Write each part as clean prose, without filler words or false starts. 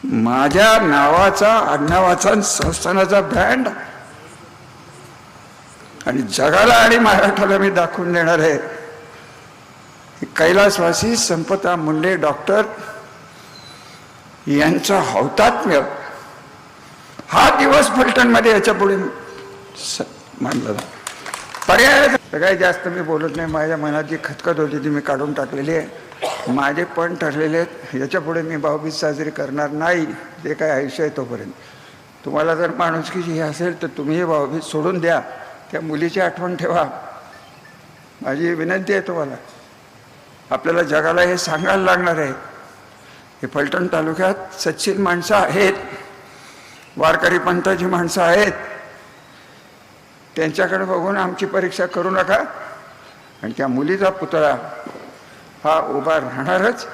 माझ्या नावाचा आडनावाचा संस्थानाचा ब्रँड आणि जगाला आणि महाराष्ट्राला मी दाखवून देणार आहे. कैलासवासी संपदा मुंडे डॉक्टर यांचा हौतात्म्य हा दिवस फलटणमध्ये याच्या पुढे मानला जातो. पर्याय काही जास्त मी बोलत नाही. माझ्या मनात जी खतखत होती ती मी काढून टाकलेली आहे. माझे पण ठरलेले आहेत. याच्या पुढे मी भाऊबीज साजरी करणार नाही. जे काय आयुष्य आहे तोपर्यंत. तुम्हाला जर माणुसकीची हे असेल तर तुम्ही हे भाऊबीज सोडून द्या. त्या मुलीची आठवण ठेवा. माझी विनंती आहे तुम्हाला. आपल्याला जगाला हे सांगायला लागणार आहे. हे फलटण तालुक्यात सच्चिल माणसं आहेत, वारकरी पंथाची माणसं आहेत. त्यांच्याकडे बघून आमची परीक्षा करू नका. आणि त्या मुलीचा पुतळा हा उभा राहणारच.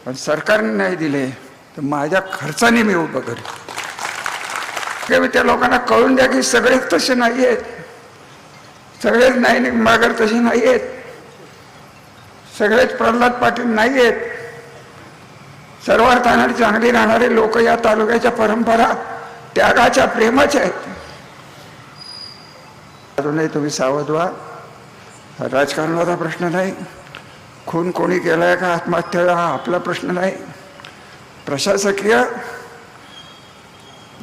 पण सरकारने नाही दिले तर माझ्या खर्चाने मी उभं करेन. त्या लोकांना कळून द्या की सगळेच तसे नाही आहेत. सगळेच नाही निंबाळकर तसे नाही आहेत. सगळेच प्रल्हाद पाटील नाही आहेत. सर्वार्थाने चांगली राहणारे लोक या तालुक्याच्या परंपरा त्यागाच्या प्रेमाच्या आहेत. अजूनही तुम्ही सावध व्हा. राजकारणाचा प्रश्न नाही. खून कोणी केलाय का आत्महत्या हा आपला प्रश्न नाही. प्रशासकीय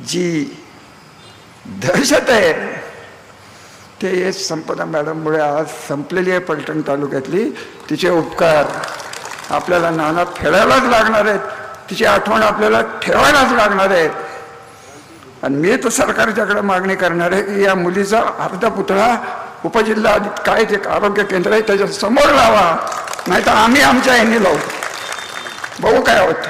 जी दहशत आहे ते संपदा मॅडममुळे आज संपलेली आहे फलटण तालुक्यातली. तिचे उपकार आपल्याला नानात फेडायलाच लागणार आहेत. तिची आठवण आपल्याला ठेवायलाच लागणार आहेत. आणि मी तर सरकारच्याकडे मागणी करणार आहे की या मुलीचा अर्धा पुतळा उपजिल्हा काय जे आरोग्य केंद्र आहे त्याच्या समोर लावा. नाही तर आम्ही आमच्या यांनी लावू. बघू काय होतं.